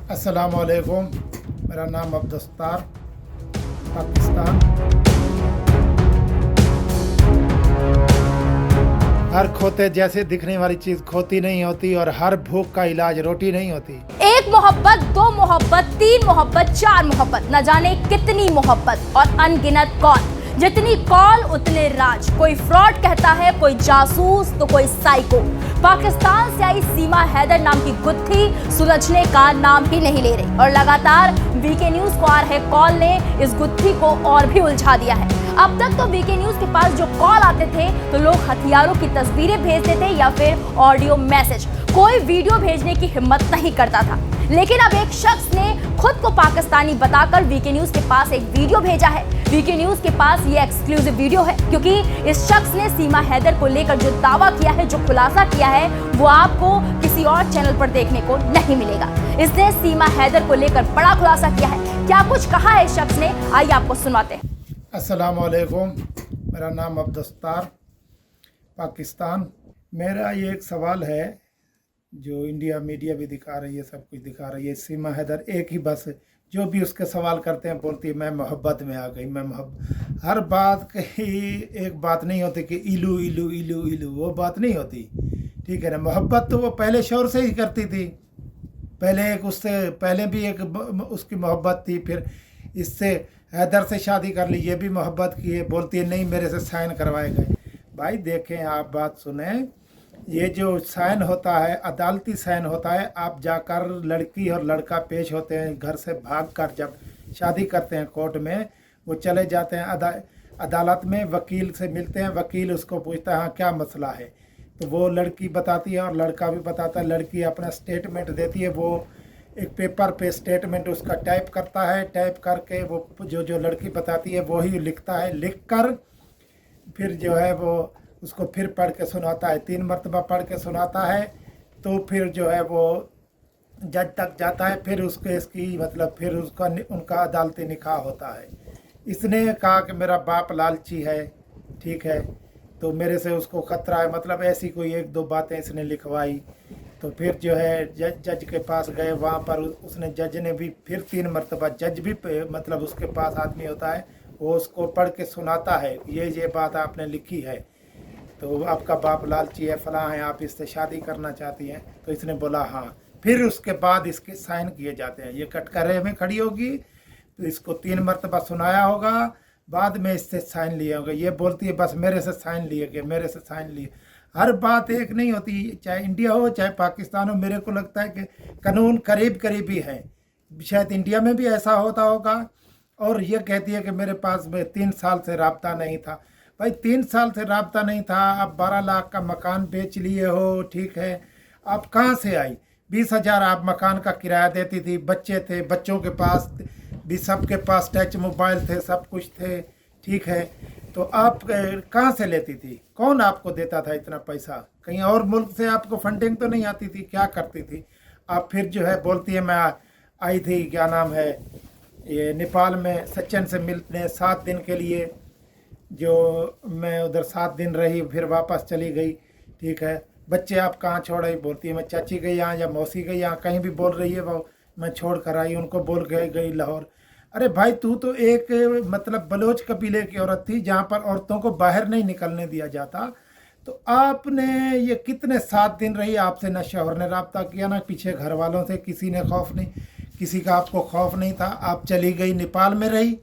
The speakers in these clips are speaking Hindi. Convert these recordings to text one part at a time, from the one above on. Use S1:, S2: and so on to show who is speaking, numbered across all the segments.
S1: अस्सलामुअलैकुम। मेरा नाम अब्दुस्तार, पाकिस्तान। हर खोते जैसे दिखने वाली चीज़ खोती नहीं होती और हर भूख का इलाज रोटी नहीं होती।
S2: एक मोहब्बत, दो मोहब्बत, तीन मोहब्बत, चार मोहब्बत, न जाने कितनी मोहब्बत और अनगिनत कौन। जितनी कॉल उतने राज। कोई फ्रॉड कहता है, कोई जासूस तो कोई साइको। पाकिस्तान से आई सीमा हैदर नाम की गुत्थी सुलझने का नाम ही नहीं ले रही और लगातार वीके न्यूज को आ रहे कॉल ने इस गुत्थी को और भी उलझा दिया है। अब तक तो वीके न्यूज के पास जो कॉल आते थे तो लोग हथियारों की तस्वीरें भेजते थे या फिर ऑडियो मैसेज। कोई वीडियो भेजने की हिम्मत नहीं करता था। लेकिन अब एक शख्स ने खुद को पाकिस्तानी बताकर वीके न्यूज के पास एक वीडियो भेजा है। वीके न्यूज के पास ये एक्सक्लूसिव वीडियो है क्योंकि इस शख्स ने सीमा हैदर को लेकर जो दावा किया है, जो खुलासा किया है, वो आपको किसी और चैनल पर देखने को नहीं मिलेगा। इसने सीमा हैदर को लेकर बड़ा खुलासा किया है। क्या कुछ कहा है इस शख्स ने, आइए आपको सुनाते हैं।
S1: अस्सलामुअलैकुम। मेरा नाम अब्दुस्तार, पाकिस्तान। मेरा ये एक सवाल है जो इंडिया मीडिया भी दिखा रही है, सब कुछ दिखा रही है। सीमा हैदर एक ही बस जो भी उसके सवाल करते हैं बोलती है मैं मोहब्बत में आ गई, मैं मोहब्बत। हर बात कहीं एक बात नहीं होती कि इलू इलू इलू इलू, वो बात नहीं होती। ठीक है ना। मोहब्बत तो वो पहले शोर से ही करती थी। पहले एक उससे पहले भी एक उसकी मोहब्बत थी, फिर इससे हैदर से शादी कर ली, ये भी मोहब्बत की है। बोलती है नहीं मेरे से साइन करवाए गए। भाई देखें, आप बात सुने, ये जो साइन होता है अदालती साइन होता है। आप जाकर लड़की और लड़का पेश होते हैं, घर से भागकर जब शादी करते हैं कोर्ट में, वो चले जाते हैं अदालत में, वकील से मिलते हैं। वकील उसको पूछता है हाँ क्या मसला है, तो वो लड़की बताती है और लड़का भी बताता है। लड़की अपना स्टेटमेंट देती है, वो एक पेपर पे स्टेटमेंट उसका टाइप करता है। टाइप करके वो जो लड़की बताती है वही लिखता है। लिख कर फिर जो है वो उसको फिर पढ़ के सुनाता है। 3 मरतबा पढ़ के सुनाता है तो फिर जो है वो जज तक जाता है। फिर उसके इसकी मतलब फिर उसका उनका अदालती निकाह होता है। इसने कहा कि मेरा बाप लालची है, ठीक है, तो मेरे से उसको ख़तरा है, मतलब ऐसी कोई 1-2 बातें इसने लिखवाई। तो फिर जो है जज के पास गए, वहाँ पर उसने जज ने भी फिर 3 मरतबा, जज भी मतलब उसके पास आदमी होता है, वो उसको पढ़ के सुनाता है ये बात आपने लिखी है, तो आपका बाप लालची है, फलां है, आप इससे शादी करना चाहती हैं। तो इसने बोला हाँ। फिर उसके बाद इसके साइन किए जाते हैं। ये कटघरे में खड़ी होगी तो इसको 3 मरतबा सुनाया होगा, बाद में इससे साइन लिए होंगे। ये बोलती है बस मेरे से साइन लिए गए, मेरे से साइन लिए। हर बात एक नहीं होती, चाहे इंडिया हो चाहे पाकिस्तान हो। मेरे को लगता है कि कानून करीब करीब ही है। शायद इंडिया में भी ऐसा होता होगा। और ये कहती है कि मेरे पास में 3 साल से राब्ता नहीं था। भाई 3 साल से राब्ता नहीं था, आप 12 लाख का मकान बेच लिए हो, ठीक है, आप कहाँ से आई? 20,000 आप मकान का किराया देती थी, बच्चे थे, बच्चों के पास भी सबके पास टच मोबाइल थे, सब कुछ थे, ठीक है, तो आप कहाँ से लेती थी? कौन आपको देता था इतना पैसा? कहीं और मुल्क से आपको फंडिंग तो नहीं आती थी? क्या करती थी आप? फिर जो है बोलती है मैं आई थी, क्या नाम है, ये नेपाल में सचिन से मिलने 7 दिन के लिए, जो मैं उधर 7 दिन रही, फिर वापस चली गई, ठीक है। बच्चे आप कहाँ छोड़ आई? बोलती है मैं चाची गई यहाँ या मौसी गई यहाँ, कहीं भी बोल रही है वो मैं छोड़ कर आई, उनको बोल के गई लाहौर। अरे भाई तू तो एक मतलब बलोच कबीले की औरत थी जहाँ पर औरतों को बाहर नहीं निकलने दिया जाता। तो आपने ये कितने 7 दिन रही, आपसे ना शौहर ने रब्ता किया, ना पीछे घर वालों से किसी ने खौफ नहीं, किसी का आपको खौफ नहीं था। आप चली गई, नेपाल में रही,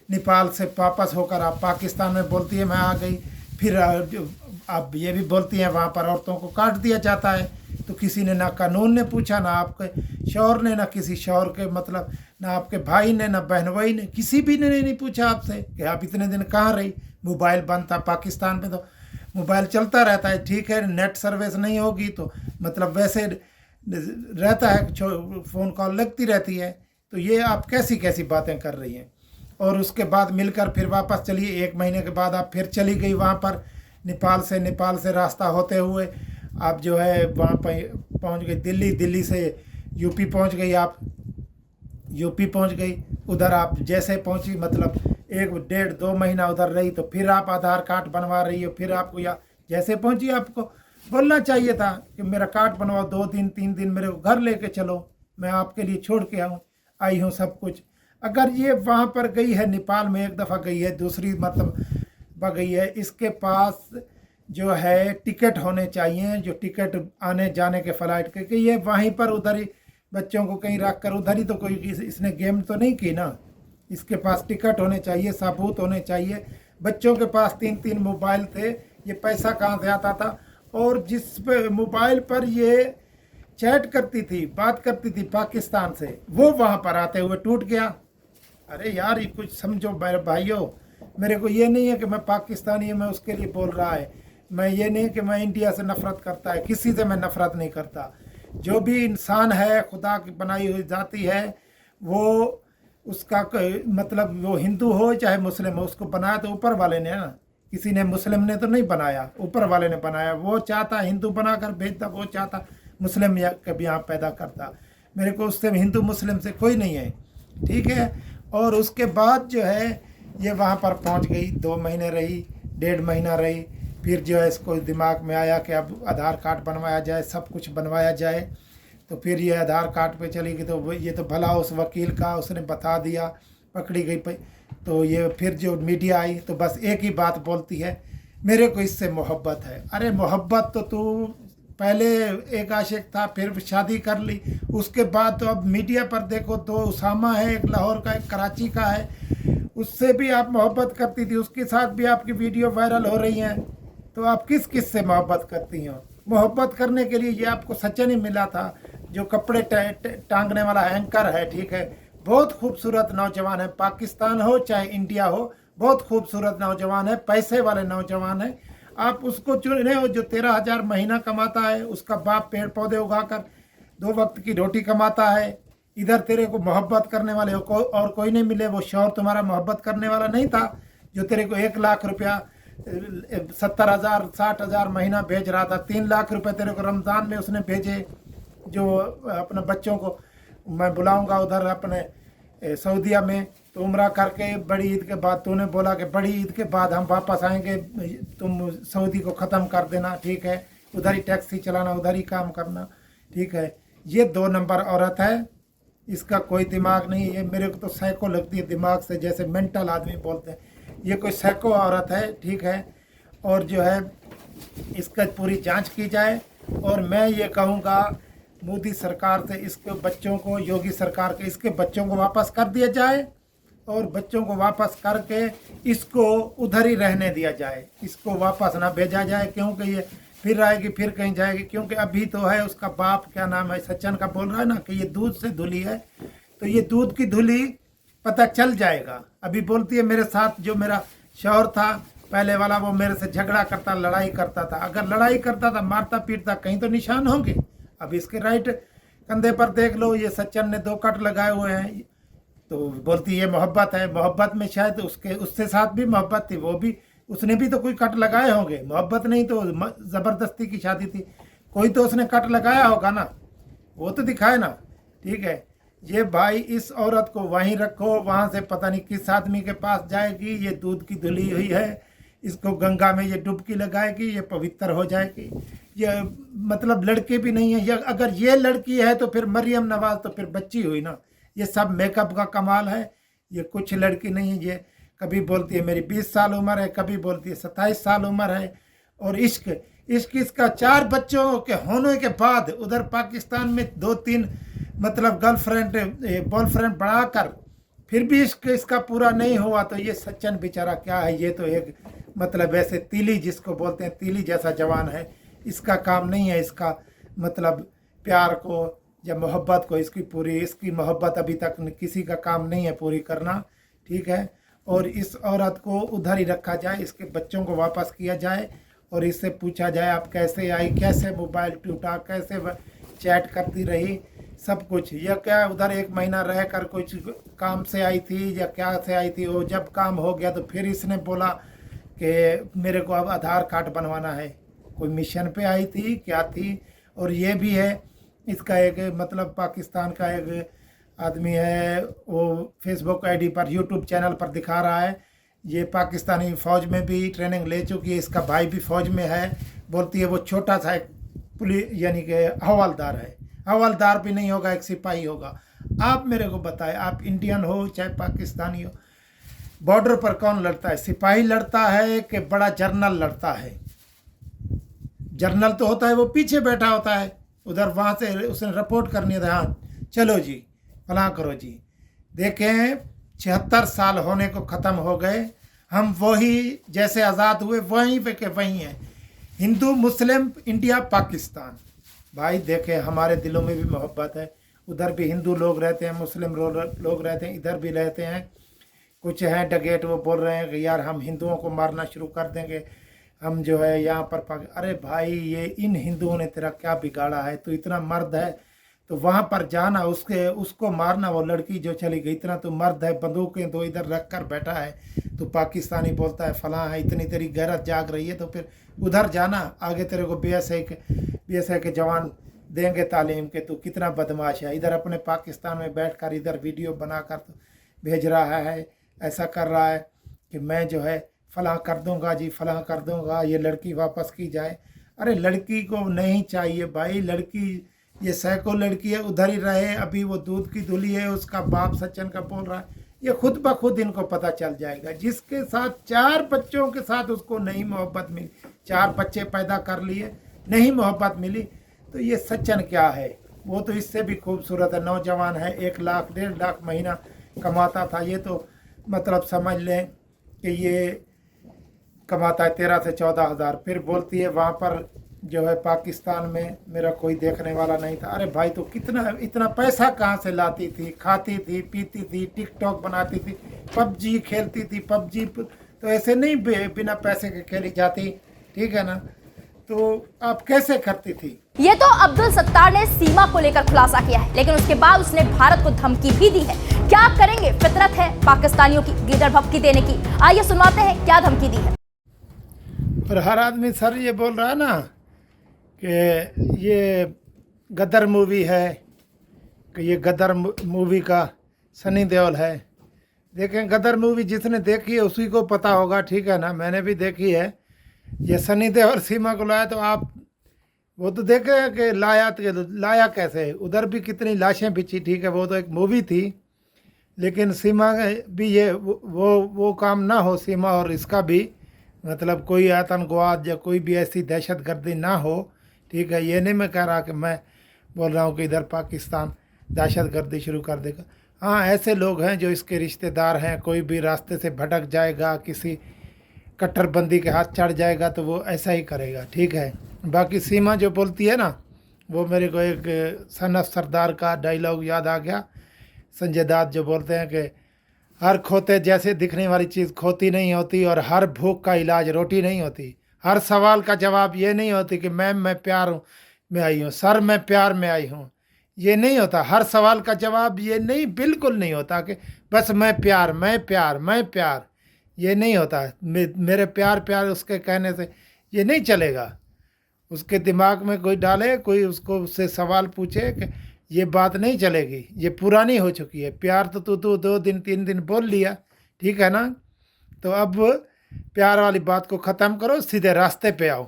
S1: नेपाल से वापस होकर आप पाकिस्तान में बोलती है मैं आ गई। फिर आप ये भी बोलती हैं वहाँ पर औरतों को काट दिया जाता है। तो किसी ने, ना कानून ने पूछा, ना आपके शौहर ने, ना किसी शौहर के मतलब ना आपके भाई ने, ना बहन भाई ने, किसी भी ने नहीं पूछा आपसे कि आप इतने दिन कहाँ रही। मोबाइल बंद था पाकिस्तान में, तो मोबाइल चलता रहता है, ठीक है, नेट सर्विस नहीं होगी तो मतलब वैसे रहता है, फ़ोन कॉल लगती रहती है। तो ये आप कैसी कैसी बातें कर रही हैं? और उसके बाद मिलकर फिर वापस चलिए, 1 महीने के बाद आप फिर चली गई वहाँ पर नेपाल से रास्ता होते हुए आप जो है वहाँ पर पहुँच गई दिल्ली, दिल्ली से यूपी पहुँच गई, आप यूपी पहुँच गई। उधर आप जैसे पहुँची मतलब 1-1.5-2 महीना उधर रही, तो फिर आप आधार कार्ड बनवा रही हो। फिर आपको या जैसे पहुँची आपको बोलना चाहिए था कि मेरा कार्ड बनवाओ, 2 दिन 3 दिन मेरे को घर लेके चलो, मैं आपके लिए छोड़ के आई हूँ सब कुछ। अगर ये वहाँ पर गई है, नेपाल में एक दफ़ा गई है, दूसरी मतलब गई है, इसके पास जो है टिकट होने चाहिए, जो टिकट आने जाने के फ़्लाइट के, कि ये वहीं पर उधर ही बच्चों को कहीं रख कर उधर ही तो कोई इसने गेम तो नहीं की ना। इसके पास टिकट होने चाहिए, सबूत होने चाहिए। बच्चों के पास 3-3 मोबाइल थे, ये पैसा कहाँ से आता था? और जिस मोबाइल पर ये चैट करती थी, बात करती थी पाकिस्तान से, वो वहाँ पर आते हुए टूट गया। अरे यार, ये कुछ समझो भाइयों। मेरे को ये नहीं है कि मैं पाकिस्तानी मैं उसके लिए बोल रहा है, मैं ये नहीं कि मैं इंडिया से नफ़रत करता है, किसी से मैं नफ़रत नहीं करता। जो भी इंसान है, खुदा की बनाई हुई जाति है, वो उसका मतलब वो हिंदू हो चाहे मुस्लिम हो, उसको बनाया तो ऊपर वाले ने ना, किसी ने, मुस्लिम ने तो नहीं बनाया, ऊपर वाले ने बनाया। वो चाहता हिंदू बनाकर भेजता, वो चाहता मुस्लिम या कभी यहाँ पैदा करता। मेरे को उससे हिंदू मुस्लिम से कोई नहीं है, ठीक है। और उसके बाद जो है ये वहाँ पर पहुँच गई, 2 महीने रही, 1.5 महीना रही। फिर जो है इसको दिमाग में आया कि अब आधार कार्ड बनवाया जाए, सब कुछ बनवाया जाए। तो फिर ये आधार कार्ड पे चली गई, तो ये तो भला उस वकील का, उसने बता दिया, पकड़ी गई। तो ये फिर जो मीडिया आई तो बस एक ही बात बोलती है, मेरे को इससे मोहब्बत है। अरे मोहब्बत तो तू पहले एक आशिक था, फिर शादी कर ली, उसके बाद तो अब मीडिया पर देखो तो उसामा है, एक लाहौर का, एक कराची का है, उससे भी आप मोहब्बत करती थी, उसके साथ भी आपकी वीडियो वायरल हो रही हैं। तो आप किस किस से मोहब्बत करती हो? मोहब्बत करने के लिए ये आपको सचिन ही मिला था, जो कपड़े टांगने वाला एंकर है, ठीक है। बहुत खूबसूरत नौजवान है, पाकिस्तान हो चाहे इंडिया हो, बहुत खूबसूरत नौजवान है, पैसे वाले नौजवान है। आप उसको चुने हो जो 13,000 महीना कमाता है, उसका बाप पेड़ पौधे उगाकर 2 वक्त की रोटी कमाता है। इधर तेरे को मोहब्बत करने वाले और कोई नहीं मिले। वो शौहर तुम्हारा मोहब्बत करने वाला नहीं था, जो तेरे को 1 लाख रुपया 70,000 60,000 महीना भेज रहा था। 3 लाख रुपए तेरे को रमज़ान में उसने भेजे, जो अपने बच्चों को मैं बुलाऊंगा उधर अपने सऊदीया में, तो उम्रा करके बड़ी ईद के बाद तूने बोला कि बड़ी ईद के बाद हम वापस आएंगे, तुम सऊदी को ख़त्म कर देना, ठीक है, उधर ही टैक्सी चलाना, उधर ही काम करना, ठीक है। ये 2 नंबर औरत है, इसका कोई दिमाग नहीं है। मेरे को तो साइको लगती है दिमाग से, जैसे मेंटल आदमी बोलते हैं। ये कोई साइको औरत है, ठीक है। और जो है इसका पूरी जांच की जाए। और मैं ये कहूँगा मोदी सरकार से, इसके बच्चों को, योगी सरकार के, इसके बच्चों को वापस कर दिया जाए, और बच्चों को वापस करके इसको उधर ही रहने दिया जाए, इसको वापस ना भेजा जाए, क्योंकि ये फिर आएगी, फिर कहीं जाएगी। क्योंकि अभी तो है उसका बाप, क्या नाम है, सचिन का, बोल रहा है ना कि ये दूध से धुली है, तो ये दूध की धुली पता चल जाएगा। अभी बोलती है मेरे साथ जो मेरा शौहर था पहले वाला, वो मेरे से झगड़ा करता, लड़ाई करता था। अगर लड़ाई करता था, मारता पीटता, कहीं तो निशान होंगे। अब इसके राइट कंधे पर देख लो, ये सचिन ने 2 कट लगाए हुए हैं। तो बोलती है मोहब्बत है। मोहब्बत में शायद उससे साथ भी मोहब्बत थी, वो भी, उसने भी तो कोई कट लगाए होंगे। मोहब्बत नहीं तो ज़बरदस्ती की शादी थी, कोई तो उसने कट लगाया होगा ना, वो तो दिखाए ना, ठीक है। ये भाई इस औरत को वहीं रखो, वहाँ से पता नहीं किस आदमी के पास जाएगी, ये दूध की धुली हुई है, इसको गंगा में ये डुबकी लगाएगी, ये पवित्र हो जाएगी। ये मतलब लड़के भी नहीं है, ये अगर ये लड़की है तो फिर मरियम नवाज तो फिर बच्ची हुई ना। ये सब मेकअप का कमाल है, ये कुछ लड़की नहीं है। ये कभी बोलती है मेरी 20 साल उम्र है, कभी बोलती है 27 साल उम्र है। और इश्क इसका 4 बच्चों के होने के बाद उधर पाकिस्तान में 2-3 मतलब गर्लफ्रेंड बॉयफ्रेंड बढ़ाकर फिर भी इश्क इसका पूरा नहीं हुआ। तो ये सचिन बेचारा क्या है, ये तो एक मतलब ऐसे तीली, जिसको बोलते हैं तीली जैसा जवान है। इसका काम नहीं है, इसका मतलब प्यार को या मोहब्बत को, इसकी मोहब्बत अभी तक किसी का काम नहीं है पूरी करना, ठीक है। और इस औरत को उधर ही रखा जाए, इसके बच्चों को वापस किया जाए, और इससे पूछा जाए आप कैसे आई, कैसे मोबाइल टूटा, कैसे चैट करती रही, सब कुछ। या क्या उधर 1 महीना रह कर कुछ काम से आई थी या क्या से आई थी? वो जब काम हो गया तो फिर इसने बोला कि मेरे को अब आधार कार्ड बनवाना है। कोई मिशन पे आई थी, क्या थी? और ये भी है, इसका एक मतलब पाकिस्तान का एक आदमी है, वो फेसबुक आईडी पर, यूट्यूब चैनल पर दिखा रहा है ये पाकिस्तानी फ़ौज में भी ट्रेनिंग ले चुकी है, इसका भाई भी फ़ौज में है। बोलती है वो छोटा सा एक पुलिस यानी कि हवलदार है, हवलदार भी नहीं होगा, एक सिपाही होगा। आप मेरे को बताएं, आप इंडियन हो चाहे पाकिस्तानी हो, बॉर्डर पर कौन लड़ता है? सिपाही लड़ता है कि बड़ा जर्नल लड़ता है? जर्नल तो होता है वो पीछे बैठा होता है, उधर वहाँ से उसने रिपोर्ट करनी है, हाँ चलो जी फलां करो जी। देखें 76 साल होने को ख़त्म हो गए, हम वही जैसे आज़ाद हुए वहीं पे के वहीं हैं। हिंदू मुस्लिम इंडिया पाकिस्तान, भाई देखें हमारे दिलों में भी मोहब्बत है, उधर भी हिंदू लोग रहते हैं, मुस्लिम लोग रहते हैं, इधर भी रहते हैं। कुछ हैं डगेट, वो बोल रहे हैं कि यार हम हिंदुओं को मारना शुरू कर देंगे, हम जो है यहाँ पर अरे भाई ये इन हिंदुओं ने तेरा क्या बिगाड़ा है? तू इतना मर्द है तो वहाँ पर जाना, उसको मारना। वो लड़की जो चली गई, इतना तो मर्द है, बंदूकें तो इधर रख कर बैठा है, तो पाकिस्तानी बोलता है फलां है, इतनी तेरी गैरत जाग रही है तो फिर उधर जाना, आगे तेरे को BSI के जवान देंगे तालीम के तू कितना बदमाश है। इधर अपने पाकिस्तान में बैठ कर इधर वीडियो बना कर तो भेज रहा है, ऐसा कर रहा है कि मैं जो है फलां कर दूंगा जी, फलां कर दूंगा, ये लड़की वापस की जाए। अरे लड़की को नहीं चाहिए भाई, लड़की ये सैकड़ों लड़की है, उधर ही रहे। अभी वो दूध की धुली है, उसका बाप सचिन का बोल रहा है, ये खुद ब खुद इनको पता चल जाएगा। जिसके साथ 4 बच्चों के साथ उसको नहीं मोहब्बत मिली, 4 बच्चे पैदा कर लिए, नहीं मोहब्बत मिली, तो ये सचिन क्या है? वो तो इससे भी खूबसूरत है, नौजवान है, 1 लाख 1.5 लाख महीना कमाता था, ये तो मतलब समझ लें कि ये कमाता है 13 से 14 हज़ार। फिर बोलती है वहाँ पर जो है पाकिस्तान में मेरा कोई देखने वाला नहीं था। अरे भाई तो कितना इतना पैसा कहाँ से लाती थी? खाती थी, पीती थी, टिकटॉक बनाती थी, PUBG खेलती थी। PUBG तो ऐसे नहीं बिना पैसे के खेली जाती, ठीक है ना? तो आप कैसे करती थी?
S2: ये तो अब्दुल सत्तार ने सीमा को लेकर खुलासा किया है, लेकिन उसके बाद उसने भारत को धमकी भी दी है। क्या करेंगे? फितरत है पाकिस्तानियों की गिदड़ भभकी देने की। आइए सुनवाते हैं क्या धमकी दी है।
S1: और हर आदमी सर ये बोल रहा है ना कि ये गदर मूवी है, कि ये गदर मूवी का सनी देओल है। देखें गदर मूवी जिसने देखी है उसी को पता होगा, ठीक है ना? मैंने भी देखी है। ये सनी देओल सीमा को लाया तो आप वो तो देखे कि लाया कैसे, उधर भी कितनी लाशें बिछी, ठीक है वो तो एक मूवी थी, लेकिन सीमा भी ये वो काम ना हो, सीमा और इसका भी मतलब कोई आतंकवाद या कोई भी ऐसी दहशतगर्दी ना हो, ठीक है? ये नहीं मैं कह रहा कि मैं बोल रहा हूँ कि इधर पाकिस्तान दहशतगर्दी शुरू कर देगा। हाँ ऐसे लोग हैं जो इसके रिश्तेदार हैं, कोई भी रास्ते से भटक जाएगा, किसी कट्टरबंदी के हाथ चढ़ जाएगा तो वो ऐसा ही करेगा, ठीक है? बाकी सीमा जो बोलती है ना, वो मेरे को एक सन ऑफ सरदार का डायलॉग याद आ गया। संजय दत्त जो बोलते हैं कि हर खोते जैसे दिखने वाली चीज़ खोती नहीं होती, और हर भूख का इलाज रोटी नहीं होती, हर सवाल का जवाब ये नहीं होती कि मैम मैं प्यार में आई हूँ, सर मैं प्यार में आई हूँ, ये नहीं होता। हर सवाल का जवाब ये नहीं, बिल्कुल नहीं होता कि बस मैं प्यार मैं प्यार मैं प्यार, ये नहीं होता। मेरे प्यार प्यार उसके कहने से ये नहीं चलेगा। उसके दिमाग में कोई डाले, कोई उससे सवाल पूछे कि ये बात नहीं चलेगी, ये पुरानी हो चुकी है। प्यार तो तू 2 दिन 3 दिन बोल लिया, ठीक है ना? तो अब प्यार वाली बात को ख़त्म करो, सीधे रास्ते पे आओ,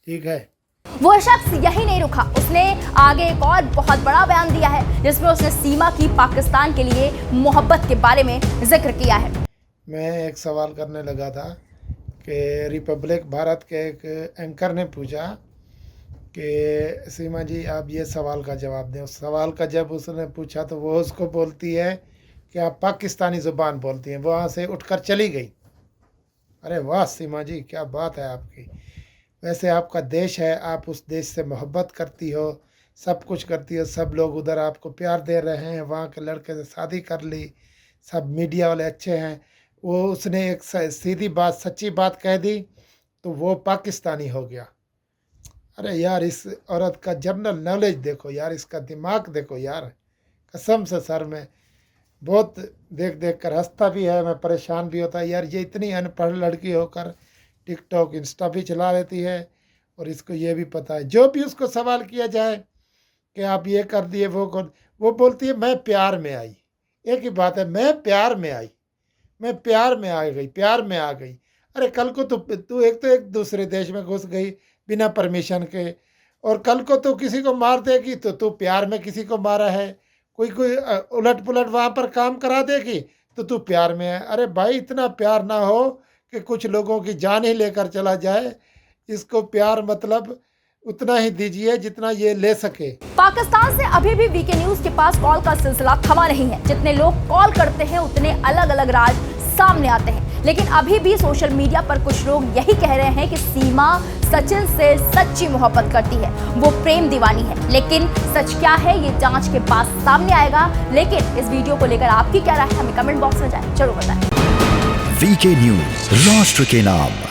S1: ठीक है?
S2: वो शख्स यही नहीं रुका, उसने आगे एक और बहुत बड़ा बयान दिया है जिसमें उसने सीमा की पाकिस्तान के लिए मोहब्बत के बारे में जिक्र किया है।
S1: मैं एक सवाल करने लगा था कि रिपब्लिक भारत के एक एंकर ने पूछा कि सीमा जी आप ये सवाल का जवाब दें। उस सवाल का जब उसने पूछा तो वो उसको बोलती है कि आप पाकिस्तानी ज़ुबान बोलती हैं, वहाँ से उठकर चली गई। अरे वाह सीमा जी, क्या बात है आपकी। वैसे आपका देश है, आप उस देश से मोहब्बत करती हो, सब कुछ करती हो, सब लोग उधर आपको प्यार दे रहे हैं, वहाँ के लड़के से शादी कर ली, सब मीडिया वाले अच्छे हैं। वो उसने एक सीधी बात, सच्ची बात कह दी तो वो पाकिस्तानी हो गया। अरे यार इस औरत का जनरल नॉलेज देखो यार, इसका दिमाग देखो यार, कसम से सर में बहुत देख देख कर हंसता भी है, मैं परेशान भी होता है यार। ये इतनी अनपढ़ लड़की होकर टिकटॉक इंस्टा भी चला लेती है, और इसको ये भी पता है जो भी उसको सवाल किया जाए कि आप ये कर दिए वो बोलती है मैं प्यार में आई। एक ही बात है, मैं प्यार में आई, मैं प्यार में आ गई, प्यार में आ गई। अरे कल को तू एक दूसरे देश में घुस गई बिना परमिशन के, और कल को तो किसी को मार देगी तो तू प्यार में किसी को मारा है, कोई कोई उलट पुलट वहाँ पर काम करा देगी तो तू प्यार में है। अरे भाई इतना प्यार ना हो कि कुछ लोगों की जान ही लेकर चला जाए। इसको प्यार मतलब उतना ही दीजिए जितना ये ले सके।
S2: पाकिस्तान से अभी भी वीके न्यूज के पास कॉल का सिलसिला थमा नहीं है। जितने लोग कॉल करते हैं उतने अलग अलग राज सामने आते हैं, लेकिन अभी भी सोशल मीडिया पर कुछ लोग यही कह रहे हैं कि सीमा सचिन से सच्ची मोहब्बत करती है, वो प्रेम दीवानी है। लेकिन सच क्या है ये जांच के बाद सामने आएगा। लेकिन इस वीडियो को लेकर आपकी क्या राय है हमें कमेंट बॉक्स में जरूर बताएं।
S3: वीके न्यूज, राष्ट्र के नाम।